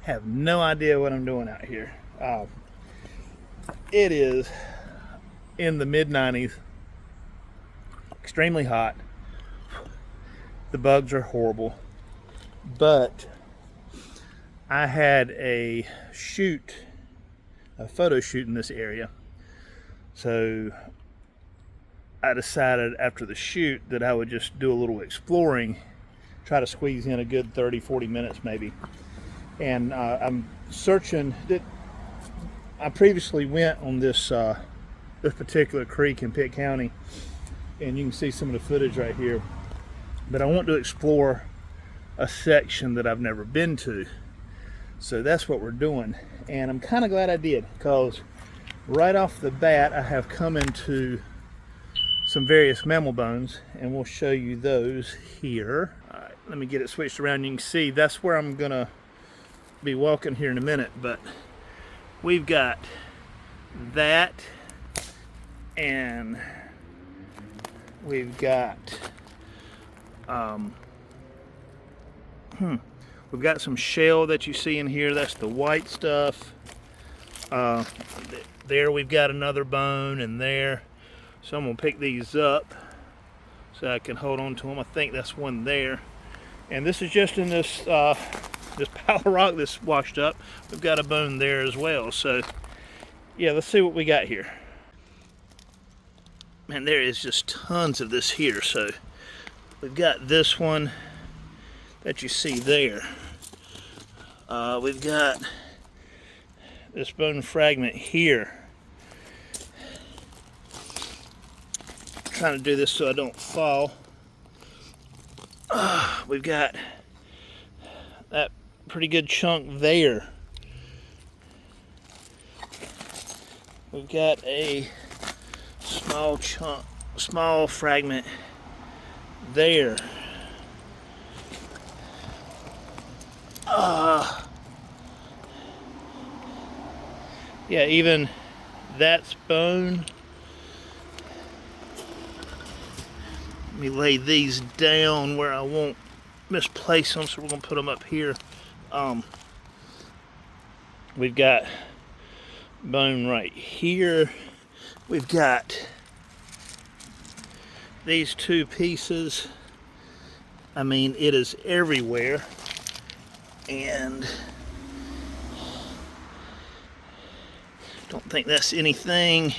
Have no idea what I'm doing out here. It is in the mid 90s, extremely hot. The bugs are horrible, but I had a photo shoot in this area. So I decided after the shoot that I would just do a little exploring, try to squeeze in a good 30-40 minutes maybe. And I'm searching. I previously went on this particular creek in Pitt County, and you can see some of the footage right here. But I want to explore a section that I've never been to. So that's what we're doing. And I'm kind of glad I did, because right off the bat I have come into some various mammal bones, and we'll show you those here. All right, let me get it switched around. You can see that's where I'm gonna be walking here in a minute, but we've got that, and we've got we've got some shell that you see in here. That's the white stuff. There we've got another bone, and there. So I'm gonna pick these up so I can hold on to them. I think that's one there. And this is just in this this pile of rock that's washed up. We've got a bone there as well. So yeah, let's see what we got here. Man, there is just tons of this here. So we've got this one that you see there. We've got this bone fragment here. I'm trying to do this so I don't fall. We've got that pretty good chunk there. We've got a small fragment there. Yeah, even that's bone. Let me lay these down where I won't misplace them, so we're gonna put them up here. We've got bone right here. We've got these two pieces. I mean, it is everywhere, and don't think that's anything.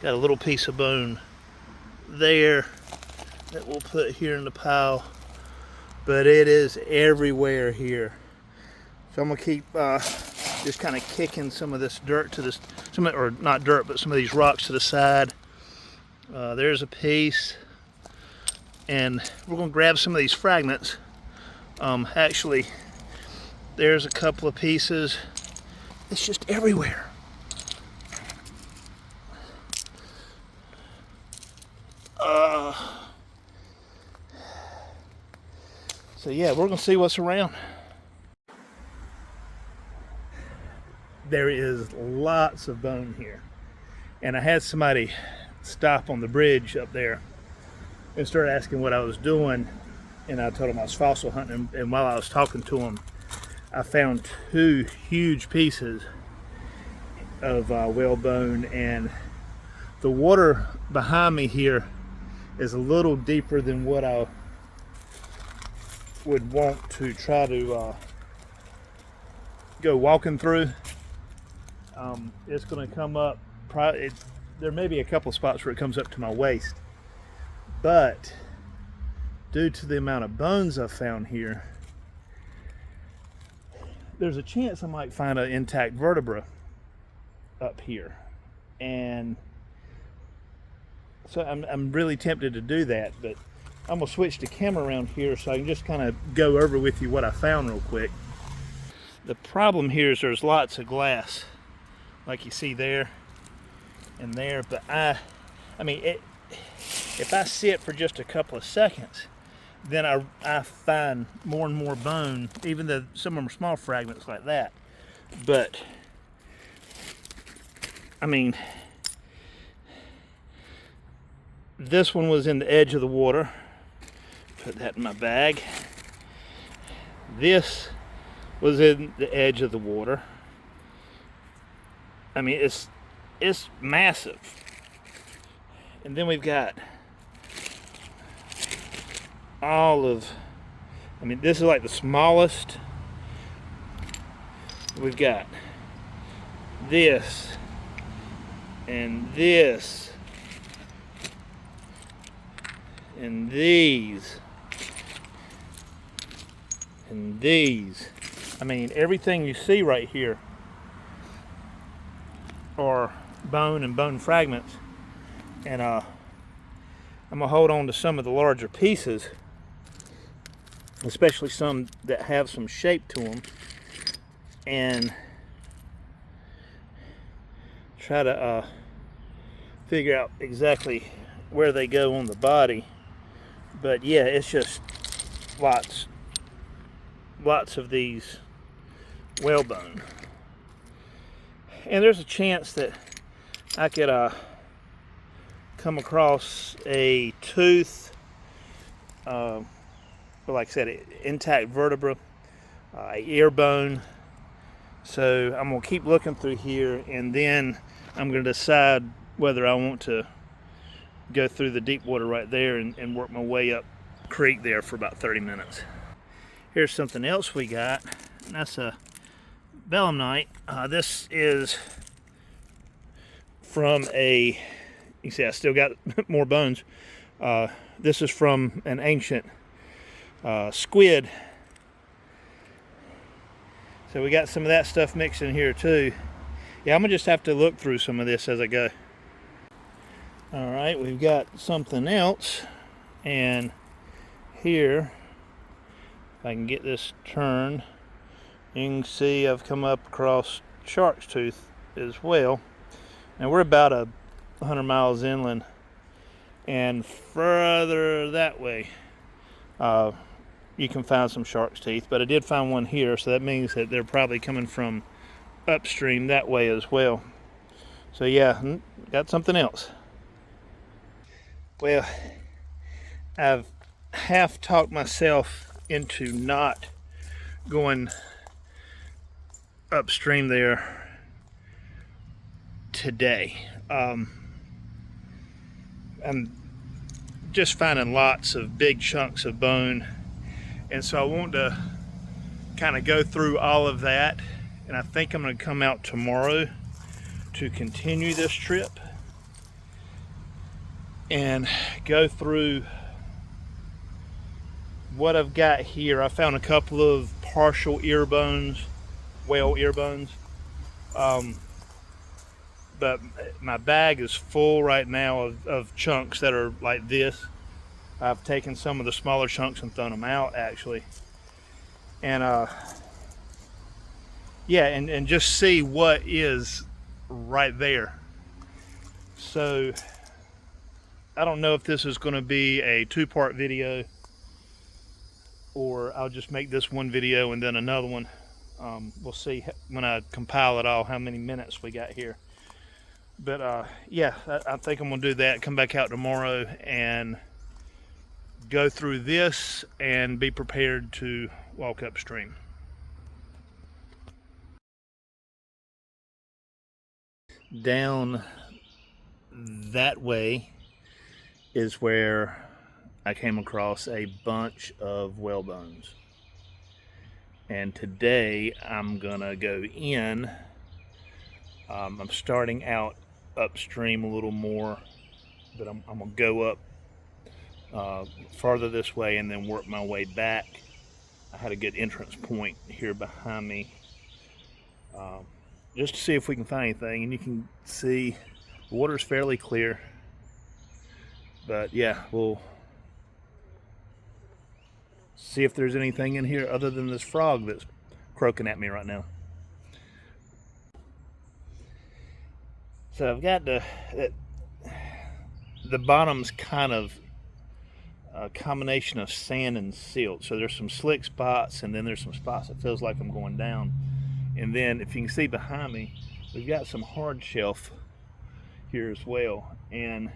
Got a little piece of bone there that we'll put here in the pile, but it is everywhere here. So I'm gonna keep just kind of kicking some of this dirt to this, or not dirt, but some of these rocks to the side. There's a piece, and we're gonna grab some of these fragments. Actually, there's a couple of pieces. It's just everywhere. So yeah, we're gonna see what's around. There is lots of bone here, and I had somebody stop on the bridge up there and start asking what I was doing, and I told him I was fossil hunting. And while I was talking to him, I found two huge pieces of whale bone, and the water behind me here is a little deeper than what I would want to try to go walking through. It's going to come up, there may be a couple spots where it comes up to my waist, but due to the amount of bones I've found here, there's a chance I might find an intact vertebra up here. And so I'm really tempted to do that, but I'm gonna switch the camera around here so I can just kind of go over with you what I found real quick. The problem here is there's lots of glass, like you see there and there, but I mean, if I sit for just a couple of seconds, then I find more and more bone, even though some of them are small fragments like that. But I mean, this one was in the edge of the water. Put that in my bag. This was in the edge of the water. I mean, it's massive. And then we've got all of, I mean, this is like the smallest. We've got this and this and these and these. I mean, everything you see right here are bone and bone fragments. And I'm gonna hold on to some of the larger pieces, especially some that have some shape to them, and try to figure out exactly where they go on the body. But yeah, it's just lots of these whalebone, and there's a chance that I could come across a tooth, like I said, intact vertebra, ear bone. So I'm gonna keep looking through here, and then I'm gonna decide whether I want to go through the deep water right there and work my way up creek there for about 30 minutes. Here's something else we got, and that's a belemnite. This is from a, you see I still got more bones. This is from an ancient squid. So we got some of that stuff mixed in here too. Yeah, I'm gonna just have to look through some of this as I go. All right, we've got something else, and here, if I can get this turned, you can see I've come up across shark's tooth as well. And we're about 100 miles inland, and further that way you can find some shark's teeth, but I did find one here, so that means that they're probably coming from upstream that way as well. So yeah, got something else. Well, I've half talked myself into not going upstream there today. I'm just finding lots of big chunks of bone, and so I want to kind of go through all of that, and I think I'm going to come out tomorrow to continue this trip and go through what I've got here. I found a couple of partial ear bones, whale ear bones, but my bag is full right now of chunks that are like this. I've taken some of the smaller chunks and thrown them out actually, and yeah, and just see what is right there. So I don't know if this is going to be a two-part video, or I'll just make this one video and then another one. We'll see when I compile it all how many minutes we got here. But yeah, I think I'm gonna do that, come back out tomorrow and go through this and be prepared to walk upstream. Down that way is where I came across a bunch of whale bones, and today I'm gonna go in. I'm starting out upstream a little more, but I'm gonna go up farther this way and then work my way back. I had a good entrance point here behind me, just to see if we can find anything. And you can see the water's fairly clear, but yeah, we'll see if there's anything in here other than this frog that's croaking at me right now. So I've got the bottom's kind of a combination of sand and silt. So there's some slick spots, and then there's some spots that feels like I'm going down. And then if you can see behind me, we've got some hard shelf here as well. And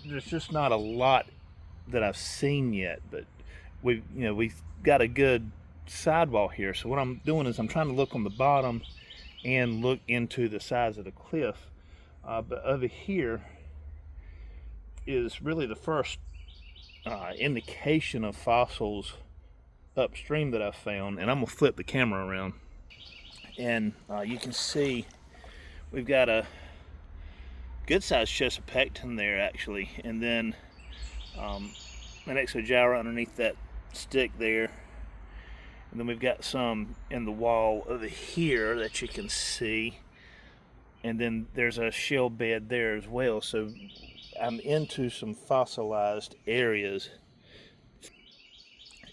there's just not a lot that I've seen yet, but we've got a good sidewall here. So what I'm doing is I'm trying to look on the bottom and look into the sides of the cliff. But over here is really the first indication of fossils upstream that I've found. And I'm gonna flip the camera around, and you can see we've got a good sized Chesapeake there actually, and then an exogyra underneath that stick there, and then we've got some in the wall over here that you can see, and then there's a shell bed there as well. So I'm into some fossilized areas,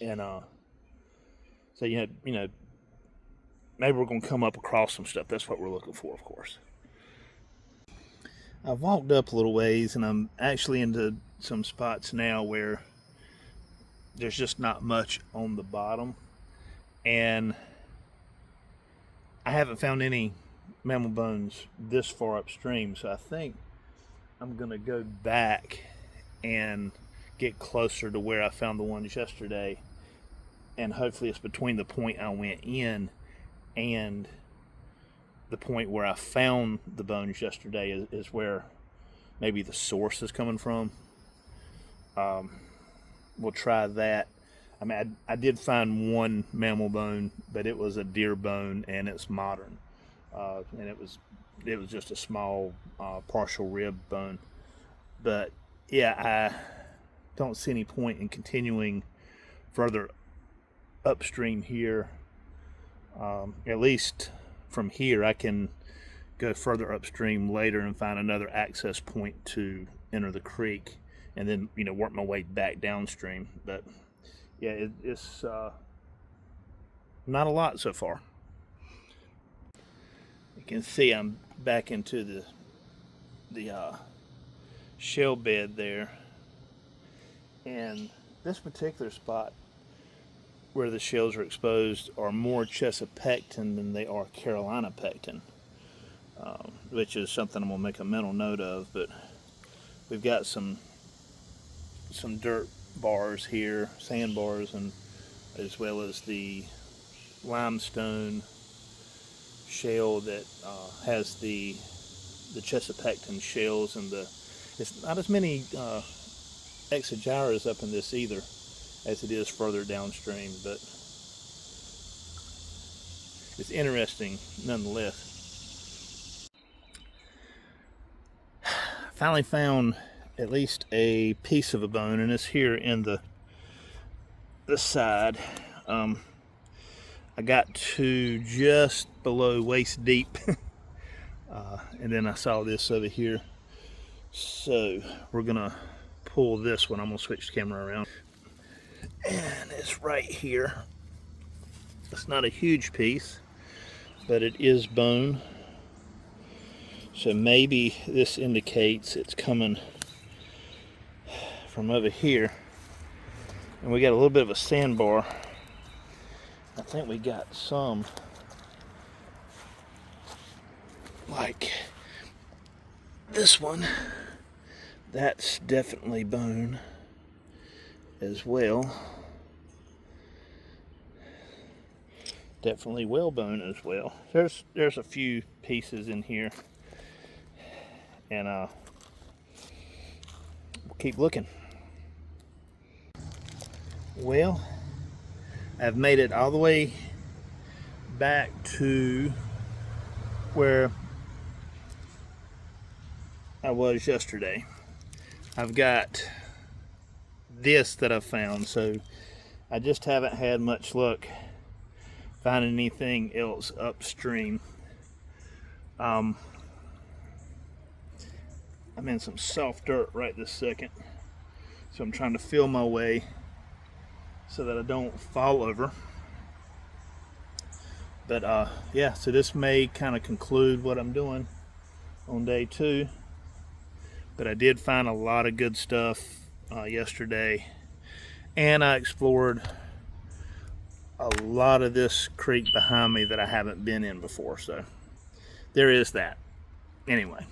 and so you know maybe we're gonna come up across some stuff. That's what we're looking for, of course. I've walked up a little ways, and I'm actually into some spots now where there's just not much on the bottom, and I haven't found any mammal bones this far upstream, so I think I'm gonna go back and get closer to where I found the ones yesterday, and hopefully it's between the point I went in and the point where I found the bones yesterday is where maybe the source is coming from. We'll try that. I mean, I did find one mammal bone, but it was a deer bone, and it's modern, and it was just a small partial rib bone. But yeah, I don't see any point in continuing further upstream here. At least from here, I can go further upstream later and find another access point to enter the creek, and then work my way back downstream. But yeah, it's not a lot so far. You can see I'm back into the shell bed there, and this particular spot where the shells are exposed are more Chesapeake-tan than they are Carolina pecten, which is something I'm gonna make a mental note of. But we've got some dirt bars here, sandbars, and as well as the limestone shell that has the Chesapeake-tan shells, and it's not as many exogyras up in this either as it is further downstream, but it's interesting nonetheless. Finally found at least a piece of a bone, and it's here in the side. I got to just below waist deep, and then I saw this over here. So we're gonna pull this one. I'm gonna switch the camera around, and it's right here. It's not a huge piece, but it is bone. So maybe this indicates it's coming from over here. And we got a little bit of a sandbar. I think we got some like this one. That's definitely bone as well. Definitely whalebone as well. There's a few pieces in here, and we'll keep looking. Well, I've made it all the way back to where I was yesterday. I've got this that I found, so I just haven't had much luck finding anything else upstream. I'm in some soft dirt right this second, so I'm trying to feel my way so that I don't fall over. But yeah, so this may kind of conclude what I'm doing on day 2. But I did find a lot of good stuff yesterday, and I explored a lot of this creek behind me that I haven't been in before. So there is that. Anyway.